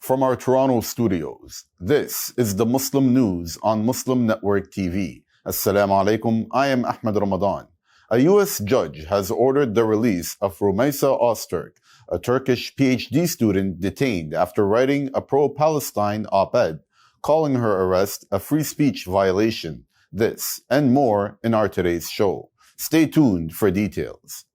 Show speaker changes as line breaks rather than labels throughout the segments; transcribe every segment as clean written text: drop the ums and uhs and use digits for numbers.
From our Toronto studios, this is the Muslim News on Muslim Network TV. Assalamu alaikum, I am Ahmed Ramadan. A U.S. judge has ordered the release of Rumeysa Ozturk, a Turkish PhD student detained after writing a pro-Palestine op-ed, calling her arrest a free speech violation. This and more in our today's show. Stay tuned for details.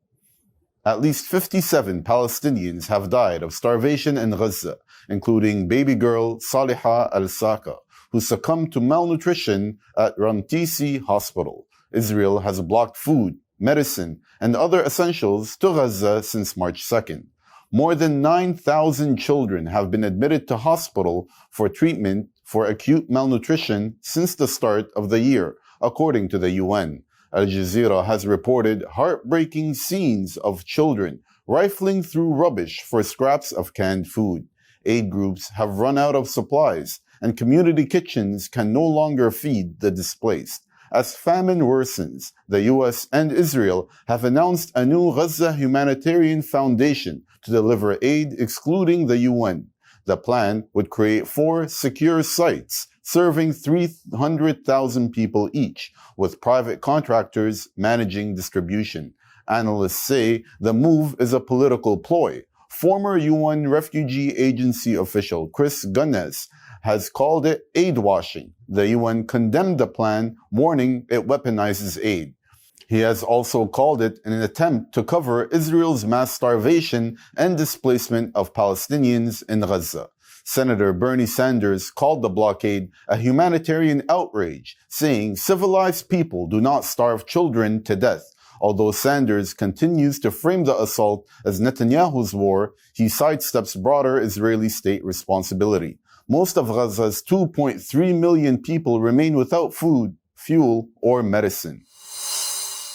At least 57 Palestinians have died of starvation in Gaza, including baby girl Saliha al-Saka, who succumbed to malnutrition at Ramtisi Hospital. Israel has blocked food, medicine, and other essentials to Gaza since March 2nd. More than 9,000 children have been admitted to hospital for treatment for acute malnutrition since the start of the year, according to the UN. Al-Jazeera has reported heartbreaking scenes of children rifling through rubbish for scraps of canned food. Aid groups have run out of supplies, and community kitchens can no longer feed the displaced. As famine worsens, the U.S. and Israel have announced a new Gaza humanitarian foundation to deliver aid excluding the UN. The plan would create 4 secure sites serving 300,000 people each, with private contractors managing distribution. Analysts say the move is a political ploy. Former UN Refugee Agency official Chris Gunness has called it aid washing. The UN condemned the plan, warning it weaponizes aid. He has also called it an attempt to cover Israel's mass starvation and displacement of Palestinians in Gaza. Senator Bernie Sanders called the blockade a humanitarian outrage, saying civilized people do not starve children to death. Although Sanders continues to frame the assault as Netanyahu's war, he sidesteps broader Israeli state responsibility. Most of Gaza's 2.3 million people remain without food, fuel, or medicine.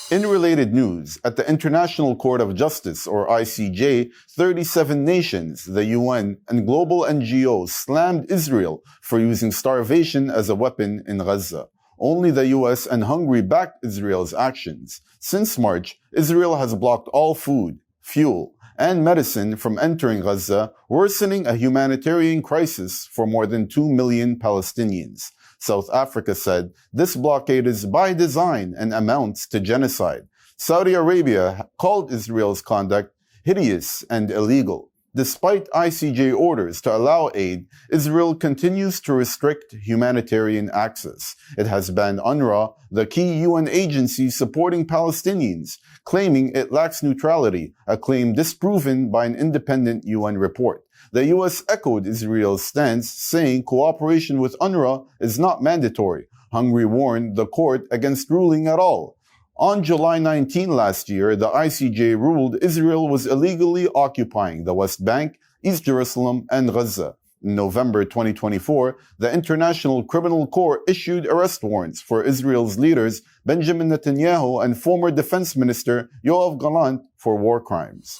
In related news, at the International Court of Justice, or ICJ, 37 nations, the UN, and global NGOs slammed Israel for using starvation as a weapon in Gaza. Only the US and Hungary backed Israel's actions. Since March, Israel has blocked all food, fuel, and medicine from entering Gaza, worsening a humanitarian crisis for more than 2 million Palestinians. South Africa said this blockade is by design and amounts to genocide. Saudi Arabia called Israel's conduct hideous and illegal. Despite ICJ orders to allow aid, Israel continues to restrict humanitarian access. It has banned UNRWA, the key UN agency supporting Palestinians, claiming it lacks neutrality, a claim disproven by an independent UN report. The U.S. echoed Israel's stance, saying cooperation with UNRWA is not mandatory. Hungary warned the court against ruling at all. On July 19 last year, the ICJ ruled Israel was illegally occupying the West Bank, East Jerusalem, and Gaza. In November 2024, the International Criminal Court issued arrest warrants for Israel's leaders Benjamin Netanyahu and former Defense Minister Yoav Gallant for war crimes.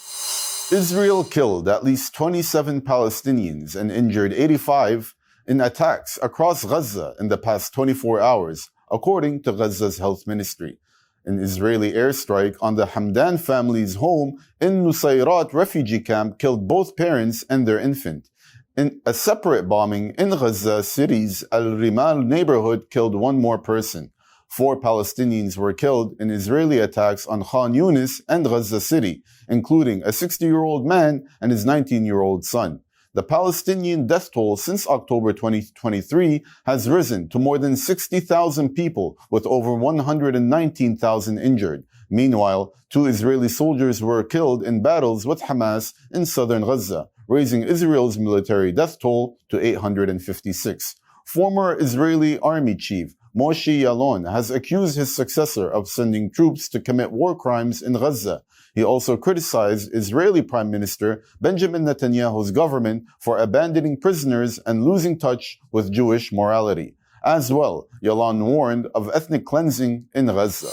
Israel killed at least 27 Palestinians and injured 85 in attacks across Gaza in the past 24 hours, according to Gaza's health ministry. An Israeli airstrike on the Hamdan family's home in Nusayrat refugee camp killed both parents and their infant. In a separate bombing in Gaza City's Al-Rimal neighborhood killed 1 more person. 4 Palestinians were killed in Israeli attacks on Khan Yunis and Gaza City, including a 60-year-old man and his 19-year-old son. The Palestinian death toll since October 2023 has risen to more than 60,000 people, with over 119,000 injured. Meanwhile, 2 Israeli soldiers were killed in battles with Hamas in southern Gaza, raising Israel's military death toll to 856. Former Israeli army chief Moshe Yalon has accused his successor of sending troops to commit war crimes in Gaza. He also criticized Israeli Prime Minister Benjamin Netanyahu's government for abandoning prisoners and losing touch with Jewish morality. As well, Yalon warned of ethnic cleansing in Gaza.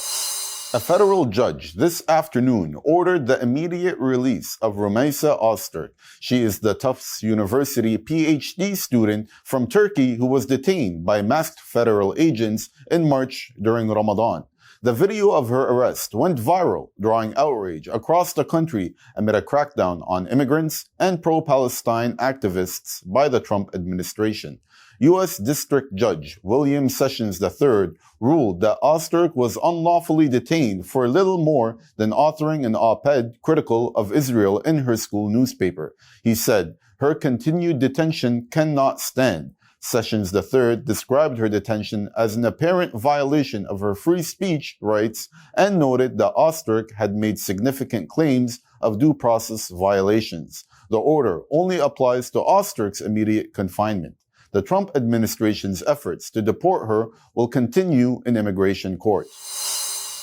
A federal judge this afternoon ordered the immediate release of Rumeysa Ozturk. She is the Tufts University PhD student from Turkey who was detained by masked federal agents in March during Ramadan. The video of her arrest went viral, drawing outrage across the country amid a crackdown on immigrants and pro-Palestine activists by the Trump administration. U.S. District Judge William Sessions III ruled that Ozturk was unlawfully detained for little more than authoring an op-ed critical of Israel in her school newspaper. He said, "Her continued detention cannot stand." Sessions III described her detention as an apparent violation of her free speech rights and noted that Ozturk had made significant claims of due process violations. The order only applies to Ozturk's immediate confinement. The Trump administration's efforts to deport her will continue in immigration court.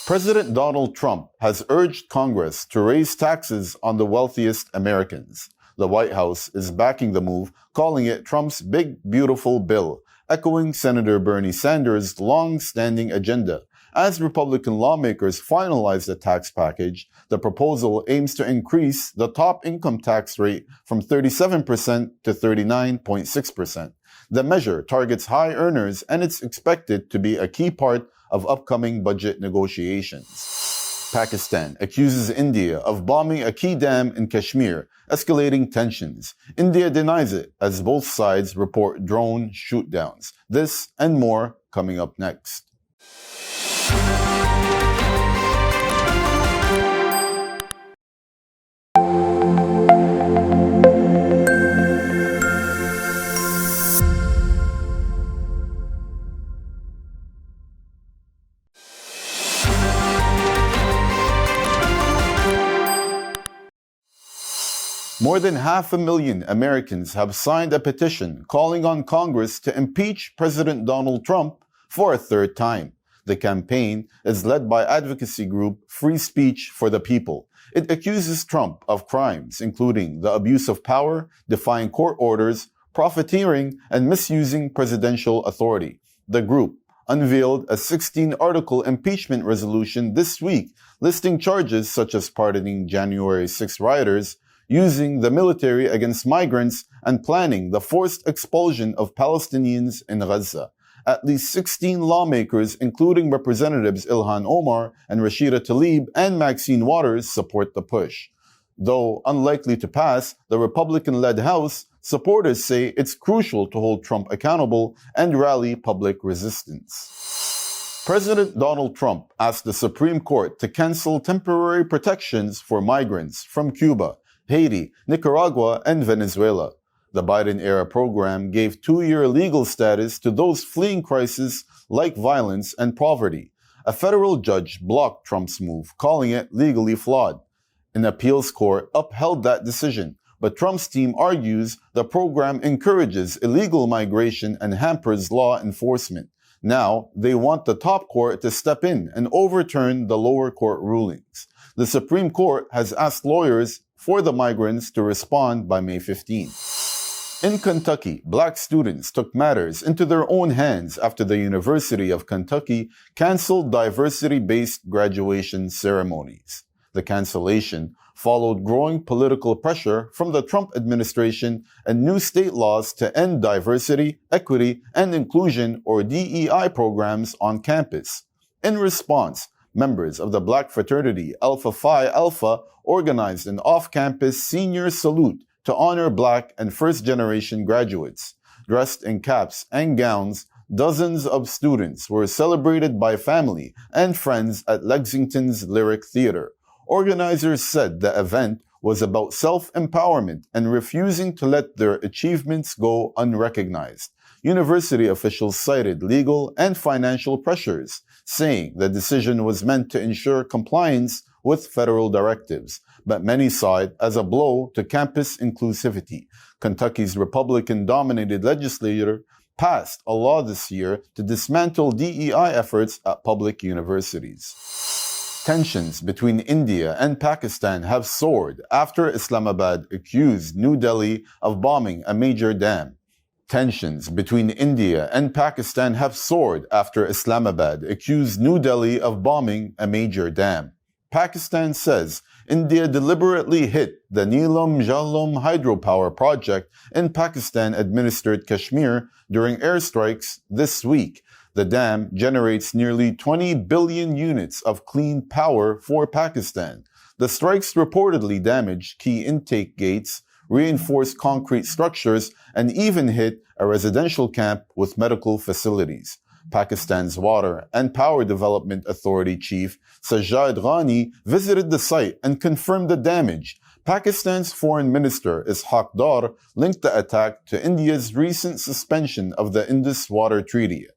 President Donald Trump has urged Congress to raise taxes on the wealthiest Americans. The White House is backing the move, calling it Trump's big, beautiful bill, echoing Senator Bernie Sanders' long-standing agenda. As Republican lawmakers finalize the tax package, the proposal aims to increase the top income tax rate from 37% to 39.6%. The measure targets high earners, and it's expected to be a key part of upcoming budget negotiations. Pakistan accuses India of bombing a key dam in Kashmir, escalating tensions. India denies it as both sides report drone shootdowns. This and more coming up next. More than 500,000 Americans have signed a petition calling on Congress to impeach President Donald Trump for a third time. The campaign is led by advocacy group Free Speech for the People. It accuses Trump of crimes including the abuse of power, defying court orders, profiteering, and misusing presidential authority. The group unveiled a 16-article impeachment resolution this week listing charges such as pardoning January 6 rioters, using the military against migrants, and planning the forced expulsion of Palestinians in Gaza. At least 16 lawmakers, including Representatives Ilhan Omar and Rashida Tlaib and Maxine Waters, support the push. Though unlikely to pass, the Republican-led House, supporters say it's crucial to hold Trump accountable and rally public resistance. President Donald Trump asked the Supreme Court to cancel temporary protections for migrants from Cuba, Haiti, Nicaragua, and Venezuela. The Biden-era program gave 2-year legal status to those fleeing crisis like violence and poverty. A federal judge blocked Trump's move, calling it legally flawed. An appeals court upheld that decision, but Trump's team argues the program encourages illegal migration and hampers law enforcement. Now, they want the top court to step in and overturn the lower court rulings. The Supreme Court has asked lawyers for the migrants to respond by May 15. In Kentucky, black students took matters into their own hands after the University of Kentucky canceled diversity-based graduation ceremonies. The cancellation followed growing political pressure from the Trump administration and new state laws to end diversity, equity, and inclusion or DEI programs on campus. In response, members of the black fraternity Alpha Phi Alpha organized an off-campus senior salute to honor black and first-generation graduates. Dressed in caps and gowns, dozens of students were celebrated by family and friends at Lexington's Lyric Theater. Organizers said the event was about self-empowerment and refusing to let their achievements go unrecognized. University officials cited legal and financial pressures, saying the decision was meant to ensure compliance with federal directives, but many saw it as a blow to campus inclusivity. Kentucky's Republican-dominated legislature passed a law this year to dismantle DEI efforts at public universities. Tensions between India and Pakistan have soared after Islamabad accused New Delhi of bombing a major dam. Tensions between India and Pakistan have soared after Islamabad accused New Delhi of bombing a major dam. Pakistan says India deliberately hit the Neelam Jhalom hydropower project in Pakistan-administered Kashmir during airstrikes this week. The dam generates nearly 20 billion units of clean power for Pakistan. The strikes reportedly damaged key intake gates, reinforced concrete structures, and even hit a residential camp with medical facilities. Pakistan's Water and Power Development Authority Chief Sajjad Ghani visited the site and confirmed the damage. Pakistan's Foreign Minister Ishaq Dar linked the attack to India's recent suspension of the Indus Water Treaty.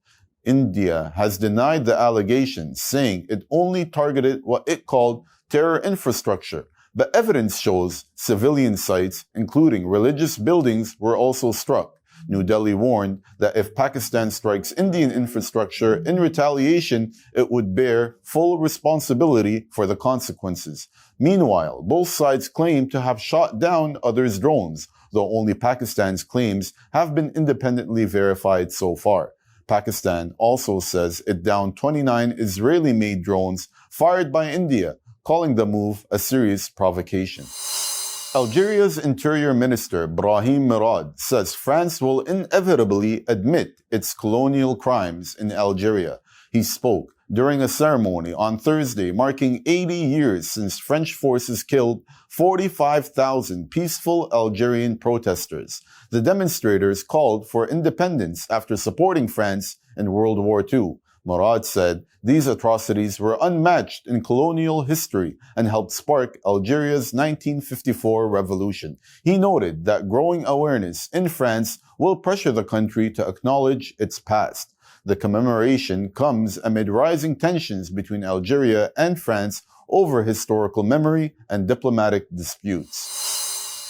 India has denied the allegations, saying it only targeted what it called terror infrastructure, but evidence shows civilian sites, including religious buildings, were also struck. New Delhi warned that if Pakistan strikes Indian infrastructure in retaliation, it would bear full responsibility for the consequences. Meanwhile, both sides claim to have shot down others' drones, though only Pakistan's claims have been independently verified so far. Pakistan also says it downed 29 Israeli-made drones fired by India, calling the move a serious provocation. Algeria's Interior Minister Brahim Merad says France will inevitably admit its colonial crimes in Algeria. He spoke during a ceremony on Thursday marking 80 years since French forces killed 45,000 peaceful Algerian protesters. The demonstrators called for independence after supporting France in World War II. Murad said these atrocities were unmatched in colonial history and helped spark Algeria's 1954 revolution. He noted that growing awareness in France will pressure the country to acknowledge its past. The commemoration comes amid rising tensions between Algeria and France over historical memory and diplomatic disputes.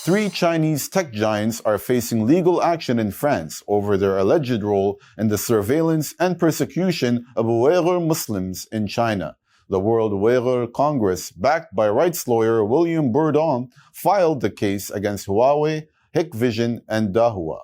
3 Chinese tech giants are facing legal action in France over their alleged role in the surveillance and persecution of Uyghur Muslims in China. The World Uyghur Congress, backed by rights lawyer William Bourdon, filed the case against Huawei, Hikvision, and Dahua.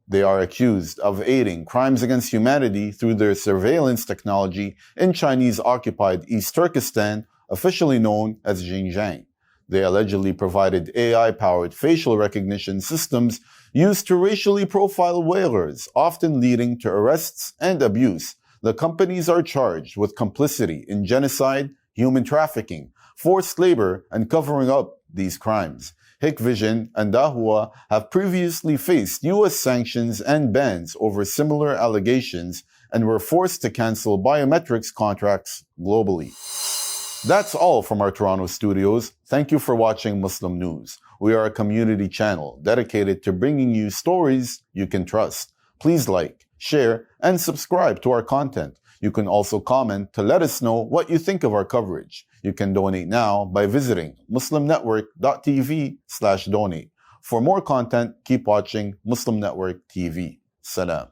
They are accused of aiding crimes against humanity through their surveillance technology in Chinese-occupied East Turkestan, officially known as Xinjiang. They allegedly provided AI-powered facial recognition systems used to racially profile Uyghurs, often leading to arrests and abuse. The companies are charged with complicity in genocide, human trafficking, forced labor, and covering up these crimes. Hikvision and Dahua have previously faced U.S. sanctions and bans over similar allegations and were forced to cancel biometrics contracts globally. That's all from our Toronto studios. Thank you for watching Muslim News. We are a community channel dedicated to bringing you stories you can trust. Please like, share, and subscribe to our content. You can also comment to let us know what you think of our coverage. You can donate now by visiting muslimnetwork.tv/donate. For more content, keep watching Muslim Network TV. Salam.